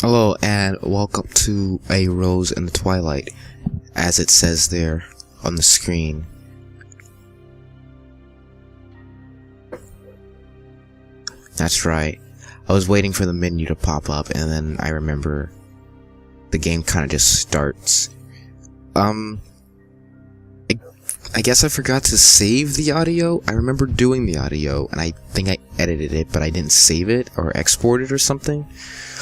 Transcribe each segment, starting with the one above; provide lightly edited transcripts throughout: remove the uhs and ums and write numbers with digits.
Hello and welcome to A Rose in the Twilight, as it says there on the screen. That's right. I was waiting for the menu to pop up and then I remember the game kind of just starts. I guess I forgot to save the audio. I remember doing the audio and I think I edited it, but I didn't save it or export it or something.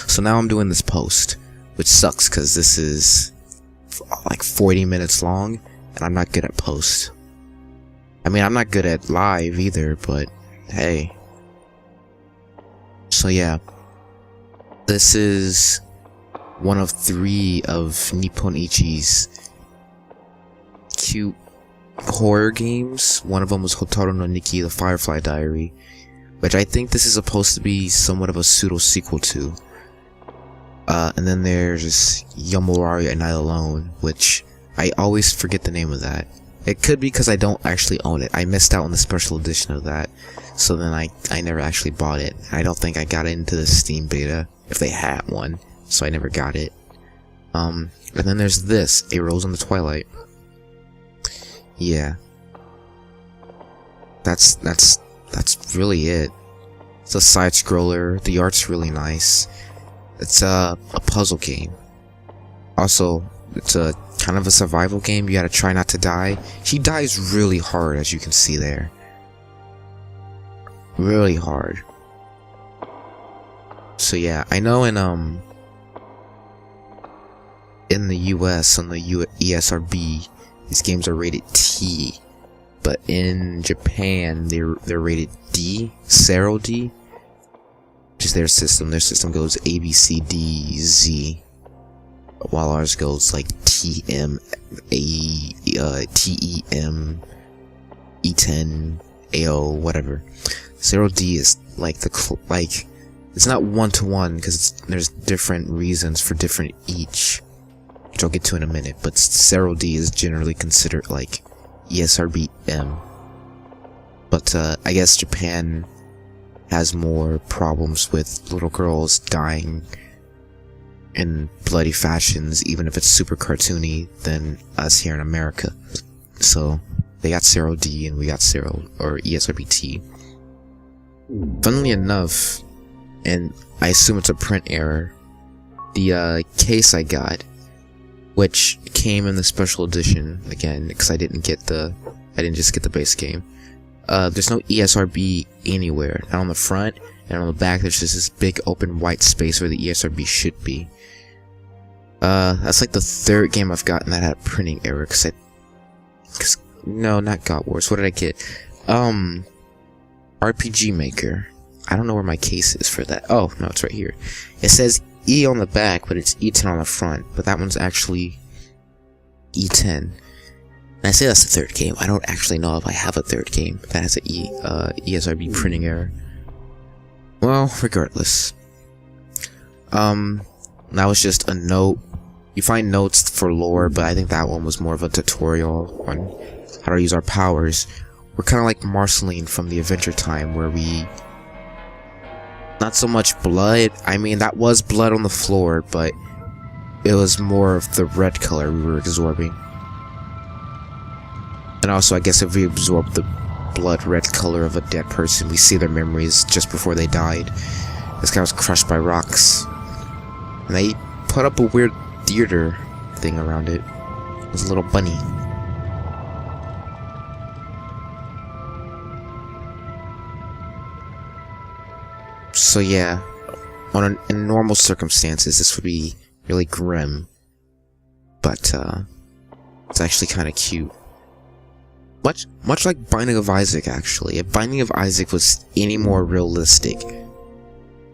So now I'm doing this post, which sucks because this is like 40 minutes long and I'm not good at post. I mean, I'm not good at live either, but hey. So yeah, this is one of 3 of Nippon Ichi's cute horror games. One of them was Hotaru no Nikki, the Firefly Diary, which I think this is supposed to be somewhat of a pseudo sequel to. And then there's Yomurari at Night Alone, which I always forget the name of that. It could be because I don't actually own it. I missed out on the special edition of that, so then I never actually bought it. I don't think I got into the Steam beta, if they had one, so I never got it. And then there's this, A Rose in the Twilight. Yeah. That's really it. It's a side-scroller, the art's really nice. It's a puzzle game. Also, it's a kind of a survival game. You gotta try not to die. He dies really hard, as you can see there. Really hard. So yeah, I know in the US, on the ESRB, these games are rated T, but in Japan they're rated D, Zero D, which is their system. Their system goes A, B, C, D, Z, while ours goes like T, M, A, T, E, M, E10, AO, whatever. Zero D is like it's not one-to-one because there's different reasons for different each, which I'll get to in a minute, but Zero D is generally considered like ESRB M. But I guess Japan has more problems with little girls dying in bloody fashions, even if it's super cartoony, than us here in America. So they got Zero D and we got ESRB T. Funnily enough, and I assume it's a print error, the case I got, which came in the special edition, again, because I didn't just get the base game. There's no ESRB anywhere, not on the front, and on the back there's just this big open white space where the ESRB should be. That's like the 3rd game I've gotten that had a printing error, no, not God Wars, what did I get? RPG Maker. I don't know where my case is for that. Oh, no, it's right here. It says E on the back, but it's E10 on the front, but that one's actually E10. And I say that's the 3rd game. I don't actually know if I have a 3rd game that has a ESRB printing error. Well, regardless. That was just a note. You find notes for lore, but I think that one was more of a tutorial on how to use our powers. We're kind of like Marceline from the Adventure Time, where we... Not so much blood. I mean, that was blood on the floor, but it was more of the red color we were absorbing. And also, I guess if we absorb the blood red color of a dead person, we see their memories just before they died. This guy was crushed by rocks. And they put up a weird theater thing around it. It was a little bunny. So yeah, in normal circumstances, this would be really grim, but it's actually kind of cute. Much like Binding of Isaac, actually. If Binding of Isaac was any more realistic,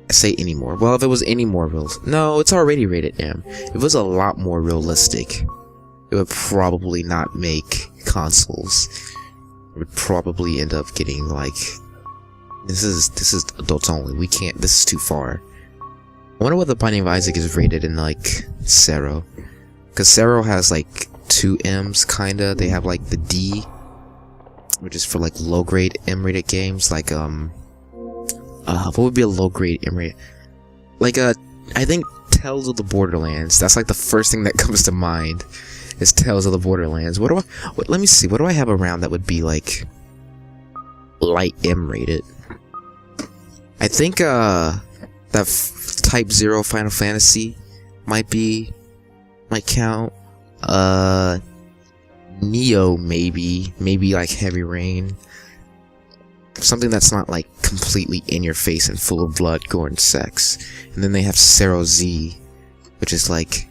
I say any more. Well, if it was any more no, it's already rated M. If it was a lot more realistic, it would probably not make consoles. It would probably end up getting like. This is adults only. We can't. This is too far. I wonder what the Binding of Isaac is rated in like Zero, because Zero has like 2 M's kinda. They have like the D, which is for like low grade M-rated games. Like what would be a low grade M-rated? Like I think Tales of the Borderlands. That's like the first thing that comes to mind. Is Tales of the Borderlands. Let me see. What do I have around that would be like light M rated? I think that Type 0 Final Fantasy might count. Neo maybe like Heavy Rain. Something that's not like completely in your face and full of blood, gore, and sex. And then they have Zero Z, which is like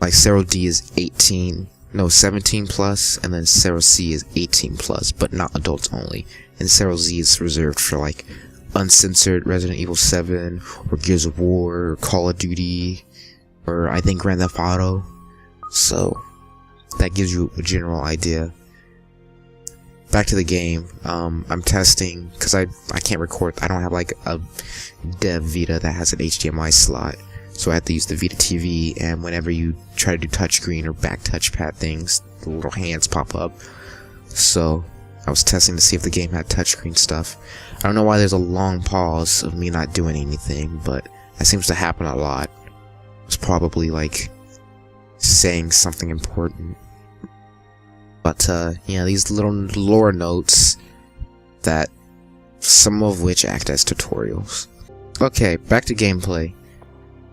Zero D is 17 plus, and then Zero C is 18 plus, but not adults only. And Zero Z is reserved for like uncensored Resident Evil 7, or Gears of War, or Call of Duty, or I think Grand Theft Auto. So that gives you a general idea. Back to the game. I'm testing because I can't record. I don't have like a Dev Vita that has an HDMI slot, so I have to use the Vita TV. And whenever you try to do touchscreen or back touchpad things, the little hands pop up. So I was testing to see if the game had touchscreen stuff. I don't know why there's a long pause of me not doing anything, but that seems to happen a lot. It's probably like saying something important. But yeah, these little lore notes, that some of which act as tutorials. Okay, back to gameplay.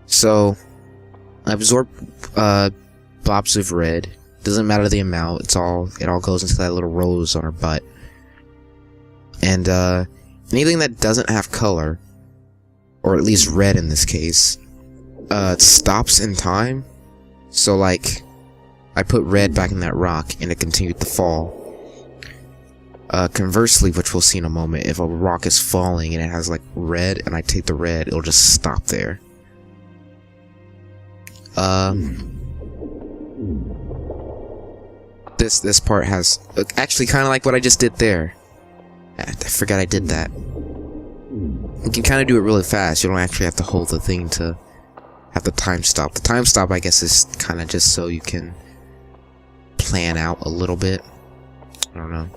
So I absorb blobs of red. Doesn't matter the amount. It all goes into that little rose on her butt. And anything that doesn't have color, or at least red in this case, stops in time. So like, I put red back in that rock and it continued to fall. Conversely, which we'll see in a moment, if a rock is falling and it has like red and I take the red, it'll just stop there. This part has actually kind of like what I just did there. I forgot I did that. You can kind of do it really fast. You don't actually have to hold the thing to have the time stop. The time stop, I guess, is kind of just so you can plan out a little bit. I don't know.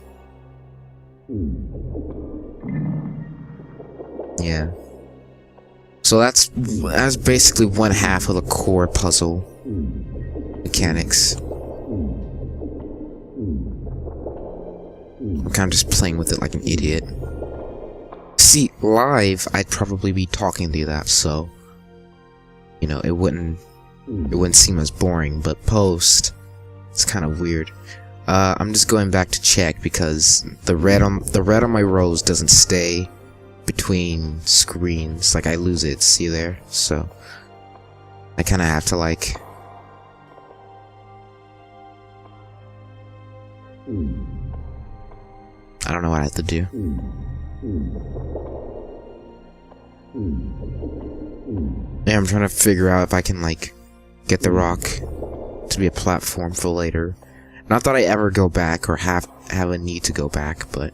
Yeah. So that's basically one half of the core puzzle mechanics. I'm kind of just playing with it like an idiot. See, live, I'd probably be talking to that, so you know, it wouldn't seem as boring, but post, it's kind of weird. I'm just going back to check because the red on my rose doesn't stay between screens. Like, I lose it, see there? So I kind of have to like I don't know what I have to do. Yeah, I'm trying to figure out if I can like get the rock to be a platform for later. Not that I ever go back or have a need to go back, but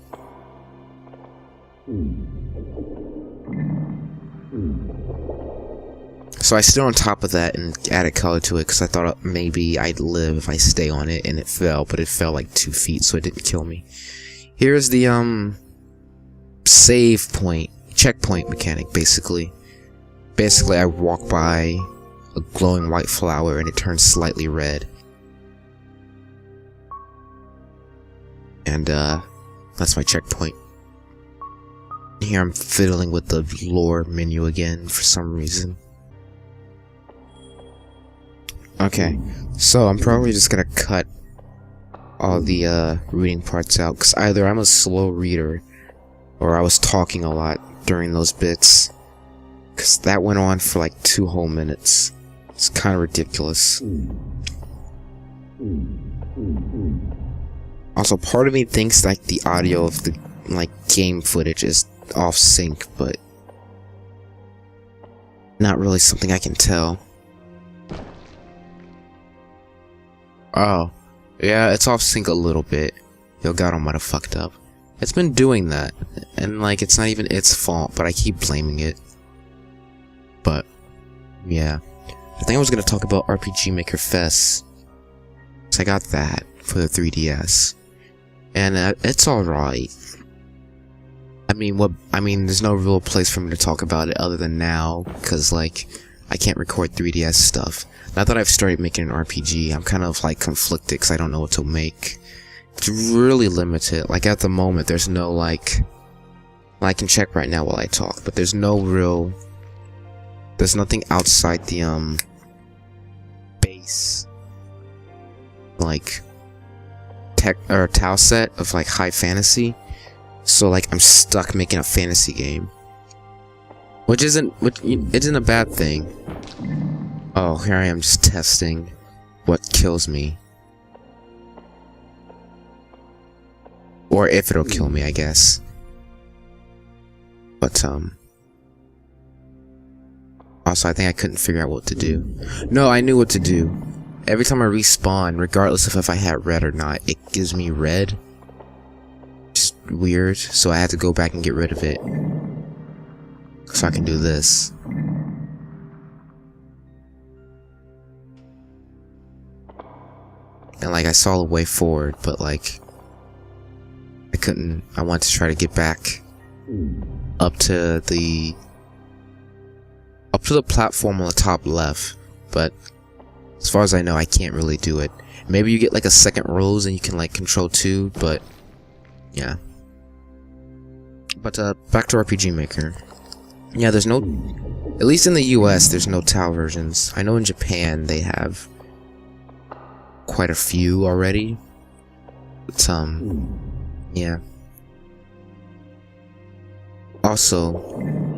so I stood on top of that and added color to it because I thought maybe I'd live if I stay on it, and it fell, but it fell like 2 feet, so it didn't kill me. Here's the save point, checkpoint mechanic, basically. Basically, I walk by a glowing white flower and it turns slightly red. And that's my checkpoint. Here I'm fiddling with the lore menu again for some reason. Okay, so I'm probably just gonna cut all the reading parts out, because either I'm a slow reader or I was talking a lot during those bits, because that went on for like 2 whole minutes. It's kind of ridiculous. Also, part of me thinks like the audio of the like game footage is off sync, but not really something I can tell. Oh, yeah, it's off sync a little bit. Yo, God, I might have fucked up. It's been doing that, and like it's not even its fault, but I keep blaming it. But yeah, I think I was gonna talk about RPG Maker Fest. So I got that for the 3DS, and it's alright. I mean, there's no real place for me to talk about it other than now, because like I can't record 3DS stuff. Now that I've started making an RPG, I'm kind of like conflicted because I don't know what to make. It's really limited. Like at the moment, there's no like, I can check right now while I talk, but there's nothing outside the base like tech or tile set of like high fantasy. So like I'm stuck making a fantasy game, which isn't a bad thing. Oh, here I am just testing what kills me. Or if it'll kill me, I guess. But, also, I think I couldn't figure out what to do. No, I knew what to do. Every time I respawn, regardless of if I had red or not, it gives me red. Just weird, so I had to go back and get rid of it. So I can do this. And, like, I saw the way forward, but, like, I wanted to try to get back up to the platform on the top left, but as far as I know, I can't really do it. Maybe you get like a second rose and you can like control 2, but yeah. But back to RPG Maker. Yeah, there's no, at least in the US, there's no tile versions. I know in Japan they have quite a few already. But yeah. Also,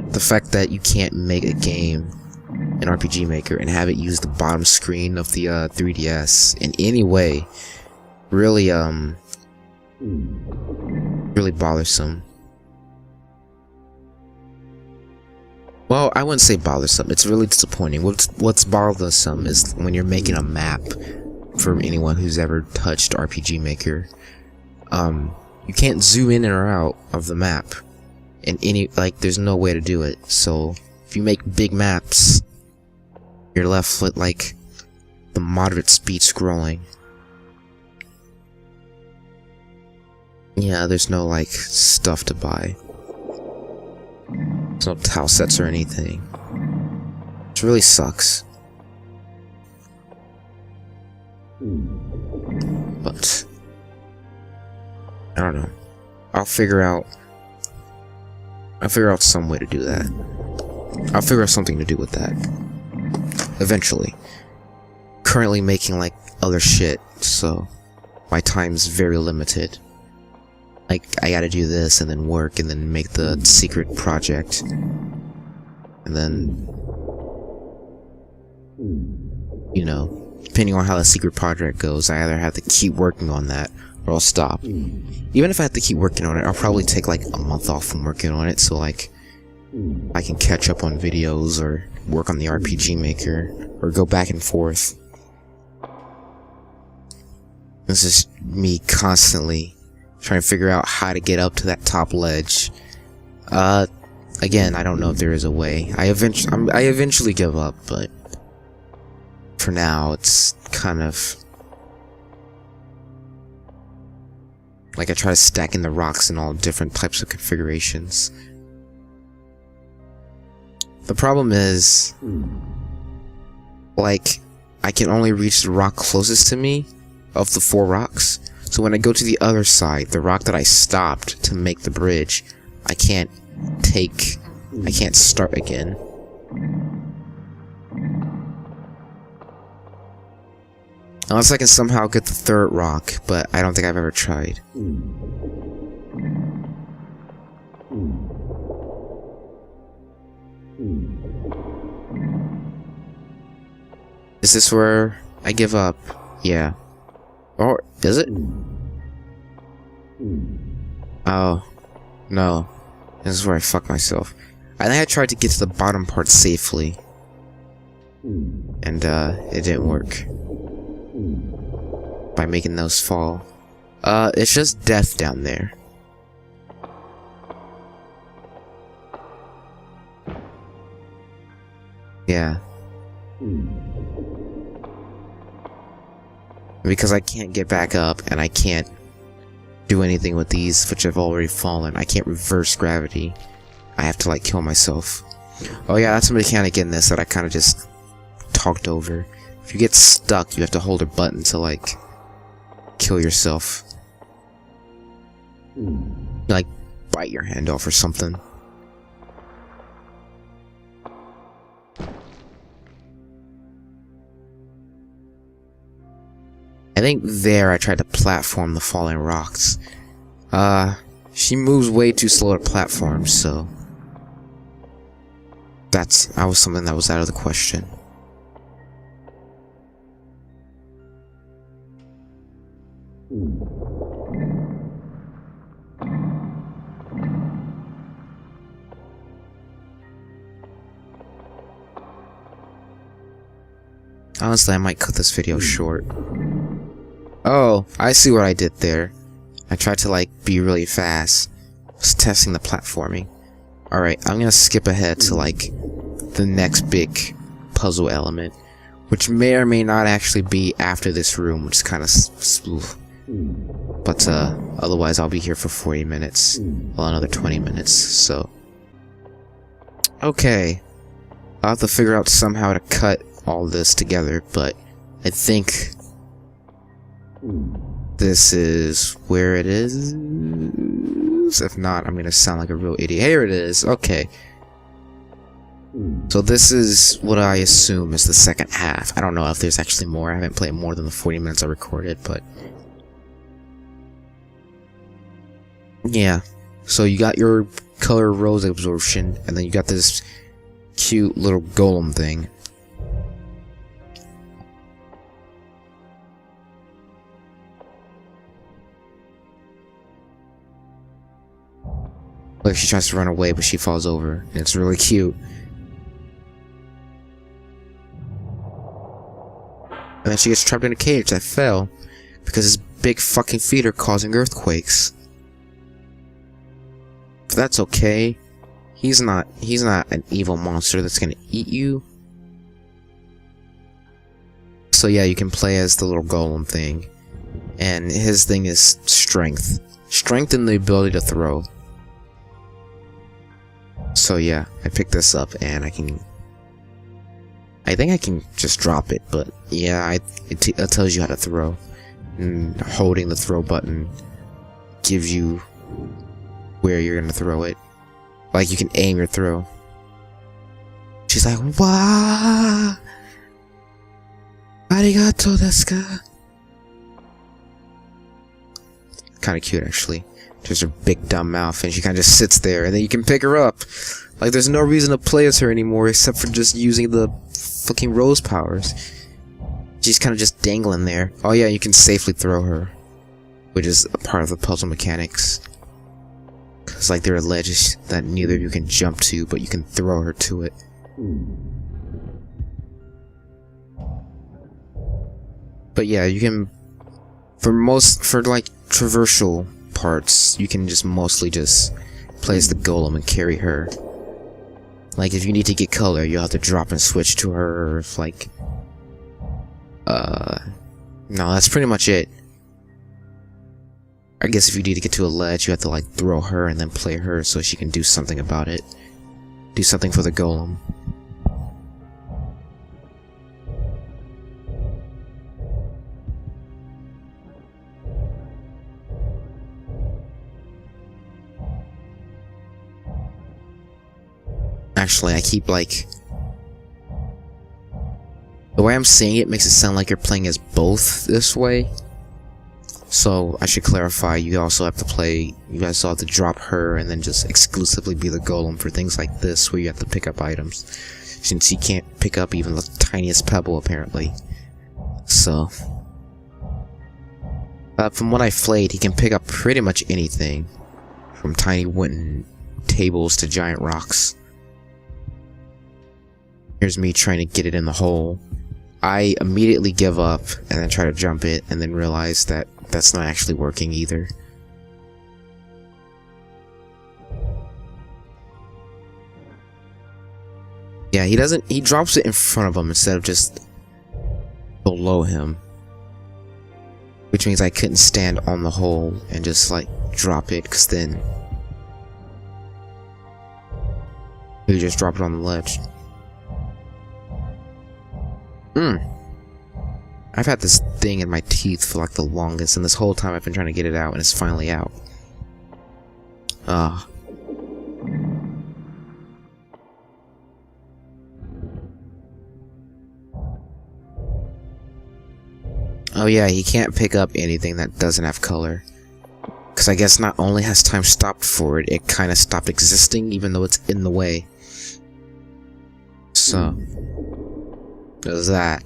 the fact that you can't make a game in RPG Maker and have it use the bottom screen of the 3DS in any way really really bothersome. Well, I wouldn't say bothersome. It's really disappointing. What's bothersome is when you're making a map for anyone who's ever touched RPG Maker. You can't zoom in or out of the map. In any, like, there's no way to do it. So, if you make big maps, you're left with, like, the moderate speed scrolling. Yeah, there's no, like, stuff to buy. There's no tile sets or anything. Which really sucks. But I don't know. I'll figure out some way to do that. I'll figure out something to do with that. Eventually. Currently making like other shit, so my time's very limited. Like, I gotta do this and then work and then make the secret project. And then, you know, depending on how the secret project goes, I either have to keep working on that or I'll stop. Even if I have to keep working on it, I'll probably take like a month off from working on it, so like I can catch up on videos or work on the RPG Maker or go back and forth. This is me constantly trying to figure out how to get up to that top ledge. Again, I don't know if there is a way. I eventually give up, but for now it's kind of like I try to stack in the rocks in all different types of configurations. The problem is, like, I can only reach the rock closest to me of the 4 rocks. So when I go to the other side, the rock that I stopped to make the bridge, I can't start again. Unless I can somehow get the 3rd rock, but I don't think I've ever tried. Is this where I give up? Yeah. Or is it? Oh. No. This is where I fuck myself. I think I tried to get to the bottom part safely. And it didn't work. By making those fall. It's just death down there. Yeah. Because I can't get back up, and I can't do anything with these, which have already fallen. I can't reverse gravity. I have to, like, kill myself. Oh yeah, that's a mechanic in this that I kind of just talked over. If you get stuck, you have to hold a button to, like, kill yourself. Like, bite your hand off or something. I think there I tried to platform the falling rocks. She moves way too slow to platform, so that was something that was out of the question. Honestly, I might cut this video short. Oh, I see what I did there. I tried to, like, be really fast. I was testing the platforming. Alright, I'm gonna skip ahead to, like, the next big puzzle element, which may or may not actually be after this room, which is kind of but, otherwise I'll be here for 40 minutes. Well, another 20 minutes, so. Okay. I'll have to figure out somehow to cut all this together, but I think this is where it is. If not, I'm gonna sound like a real idiot. Here it is. Okay. So this is what I assume is the second half. I don't know if there's actually more. I haven't played more than the 40 minutes I recorded, but yeah. So you got your color rose absorption, and then you got this cute little golem thing. Like, she tries to run away, but she falls over. And it's really cute. And then she gets trapped in a cage that fell because his big fucking feet are causing earthquakes. But that's okay. He's not an evil monster that's gonna eat you. So yeah, you can play as the little golem thing. And his thing is strength. Strength and the ability to throw. So yeah, I picked this up and I think I can just drop it, but yeah, it tells you how to throw. And holding the throw button gives you where you're gonna throw it. Like, you can aim your throw. She's like, "Wah! Arigato desu ka?" Kinda cute, actually. Just her big dumb mouth, and she kinda just sits there, and then you can pick her up. Like, there's no reason to play as her anymore, except for just using the fucking rose powers. She's kinda just dangling there. Oh yeah, you can safely throw her, which is a part of the puzzle mechanics. Cause, like, there are ledges that neither of you can jump to, but you can throw her to it. But yeah, you can, for like traversal parts, you can just mostly just play as the golem and carry her. Like, if you need to get color, you'll have to drop and switch to her, or if, like, no, that's pretty much it. I guess if you need to get to a ledge, you have to, like, throw her and then play her so she can do something about it. Do something for the golem. Actually, I keep, like, the way I'm saying it makes it sound like you're playing as both this way. So I should clarify, you also have to drop her and then just exclusively be the golem for things like this, where you have to pick up items, since he can't pick up even the tiniest pebble, apparently. So from what I've played, he can pick up pretty much anything, from tiny wooden tables to giant rocks. Here's me trying to get it in the hole. I immediately give up and then try to jump it, and then realize that that's not actually working either. Yeah, he drops it in front of him instead of just below him. Which means I couldn't stand on the hole and just, like, drop it, because then You just drop it on the ledge. I've had this thing in my teeth for like the longest, and this whole time I've been trying to get it out, and it's finally out. Oh yeah, he can't pick up anything that doesn't have color. Because I guess not only has time stopped for it, it kind of stopped existing even though it's in the way. So, there's that.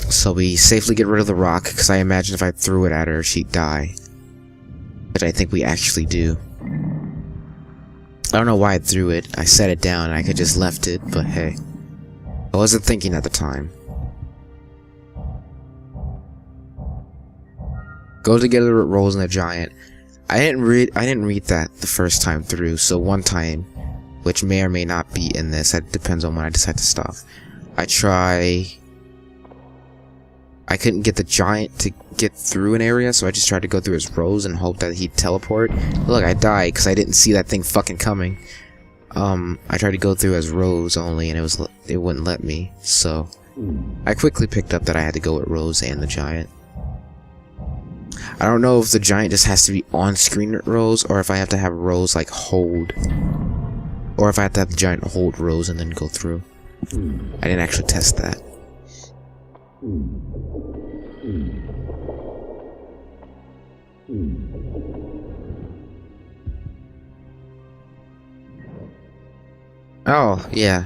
So we safely get rid of the rock, because I imagine if I threw it at her, she'd die. But I think we actually do. I don't know why I threw it. I set it down and I could just left it, but hey. I wasn't thinking at the time. Go together with Rose and the Giant. I didn't read that the first time through, so one time, which may or may not be in this, that depends on when I decide to stop. I couldn't get the Giant to get through an area, so I just tried to go through his Rose and hope that he'd teleport. Look, I died because I didn't see that thing fucking coming. I tried to go through as Rose only, and it wouldn't let me, so I quickly picked up that I had to go with Rose and the Giant. I don't know if the Giant just has to be on screen with Rose, or if I have to have Rose like hold, or if I have to have the Giant hold Rose and then go through. I didn't actually test that. Oh, yeah.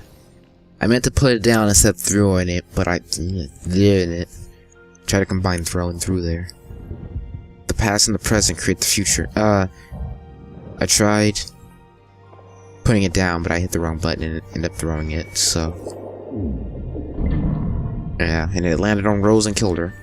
I meant to put it down instead of throwing it, but I didn't. Try to combine throwing through there. The past and the present create the future. I tried putting it down, but I hit the wrong button and ended up throwing it, so. Yeah, and it landed on Rose and killed her.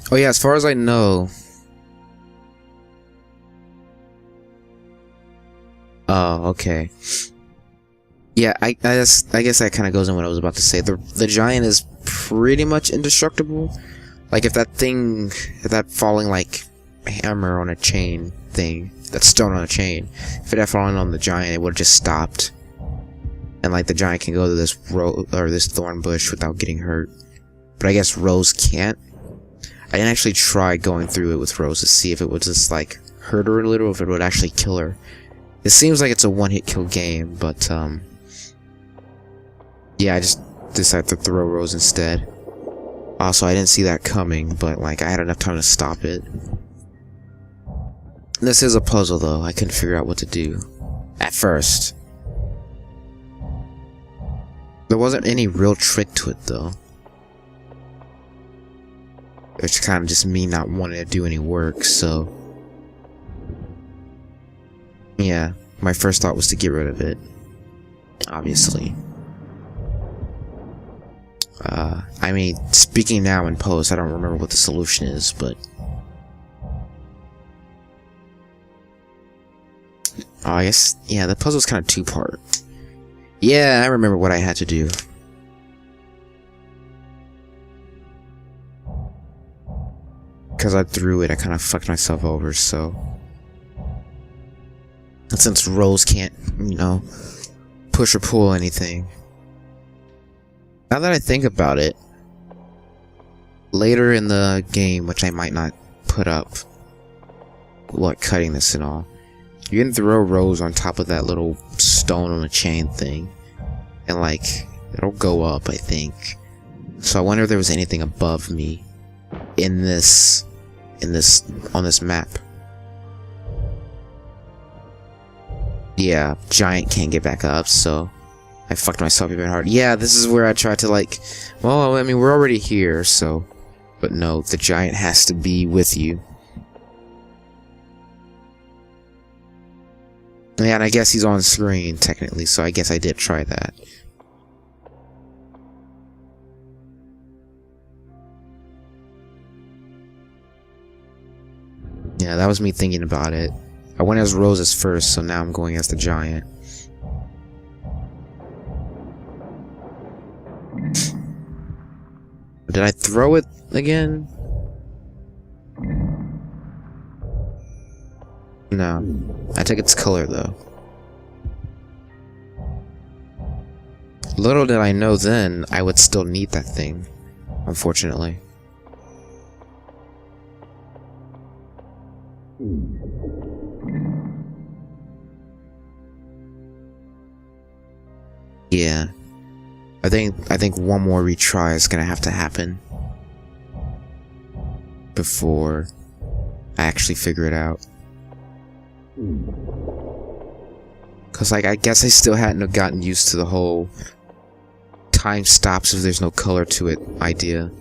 Oh yeah, as far as I know. Oh, okay. Yeah, I guess that kind of goes in what I was about to say. The Giant is pretty much indestructible. Like if that falling like hammer on a chain thing, that stone on a chain, if it had fallen on the Giant, it would have just stopped. And like the Giant can go to this this thorn bush without getting hurt. But I guess Rose can't. I didn't actually try going through it with Rose to see if it would just like hurt her a little, if it would actually kill her. It seems like it's a one-hit kill game, but yeah, I just decided to throw Rose instead. Also, I didn't see that coming, but like I had enough time to stop it. This is a puzzle though. I couldn't figure out what to do at first. There wasn't any real trick to it though. It's kind of just me not wanting to do any work, so. Yeah, my first thought was to get rid of it. Obviously. I mean, speaking now in post, I don't remember what the solution is, but. Oh, I guess, yeah, the puzzle's kind of two-part. Yeah, I remember what I had to do. Because I threw it, I kind of fucked myself over, so. And since Rose can't, you know, push or pull anything. Now that I think about it, later in the game, which I might not put up, what, cutting this and all, you can throw Rose on top of that little stone on a chain thing, and like, it'll go up, I think. So I wonder if there was anything above me on this map. Yeah, Giant can't get back up, so I fucked myself even hard. Yeah, this is where I tried to like, well, I mean, we're already here, so, but no, the Giant has to be with you. Yeah, and I guess he's on screen technically, so I guess I did try that. Yeah, that was me thinking about it. I went as Rose as first, so now I'm going as the Giant. Did I throw it again? No. I took its color though. Little did I know then I would still need that thing, unfortunately. Yeah. I think one more retry is gonna have to happen before I actually figure it out. Cause like I guess I still hadn't gotten used to the whole time stops if there's no color to it idea.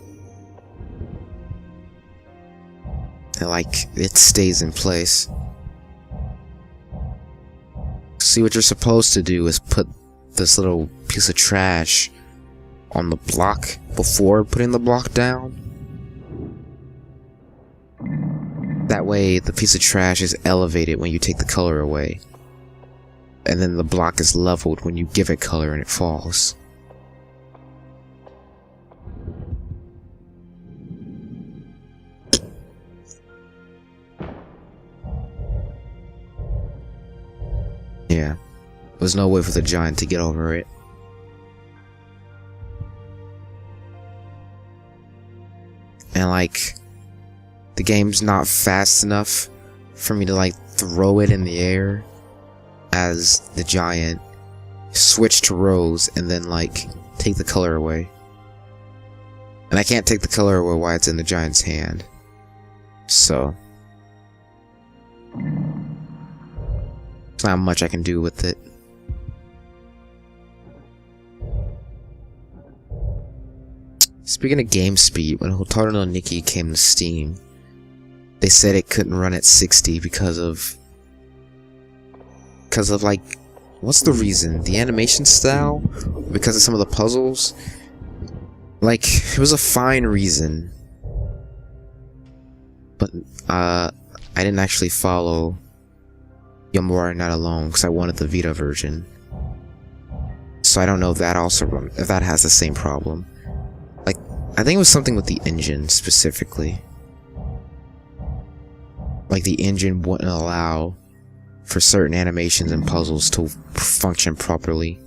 And like it stays in place. See, what you're supposed to do is put this little piece of trash on the block before putting the block down. That way the piece of trash is elevated when you take the color away. And then the block is leveled when you give it color and it falls. Yeah. There's no way for the giant to get over it. And like, the game's not fast enough for me to like throw it in the air as the giant, switch to Rose, and then like take the color away. And I can't take the color away while it's in the giant's hand. So there's not much I can do with it. Speaking of game speed, when Hoshikori no Nikki came to Steam, they said it couldn't run at 60 because of like, what's the reason? The animation style? Because of some of the puzzles? Like, it was a fine reason. But, I didn't actually follow Yomawari Not Alone because I wanted the Vita version. So I don't know if that if that has the same problem. Like, I think it was something with the engine specifically. Like, the engine wouldn't allow for certain animations and puzzles to function properly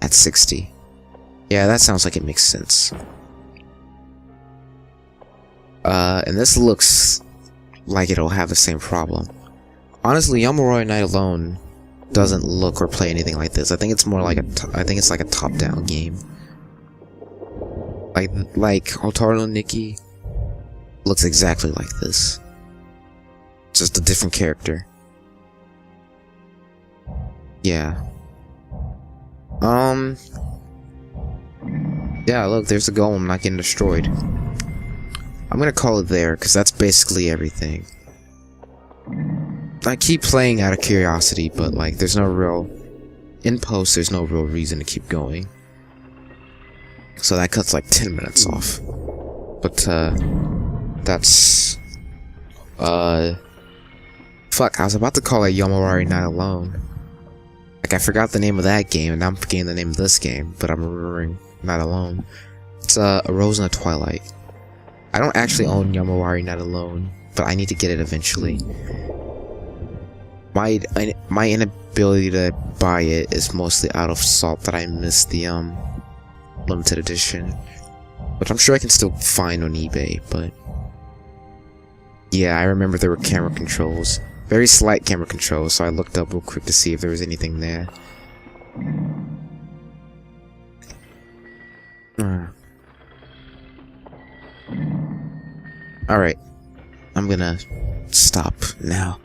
at 60. Yeah, that sounds like it makes sense. And this looks like it'll have the same problem. Honestly, Yomawari Night Alone doesn't look or play anything like this. I think it's more like I think it's like a top-down game. Like Hoshikori no Nikki looks exactly like this. Just a different character. Yeah. Yeah, look, there's a golem not getting destroyed. I'm gonna call it there, because that's basically everything. I keep playing out of curiosity, but like, there's no real... In post, there's no real reason to keep going. So that cuts like 10 minutes off. But, that's... Fuck, I was about to call it Yomawari Not Alone. Like, I forgot the name of that game, and now I'm forgetting the name of this game, but I'm remembering Not Alone. It's, A Rose in the Twilight. I don't actually own Yomawari Not Alone, but I need to get it eventually. My inability to buy it is mostly out of salt that I missed the, limited edition. Which I'm sure I can still find on eBay, but... Yeah, I remember there were camera controls. Very slight camera controls, so I looked up real quick to see if there was anything there. Alright. I'm gonna stop now.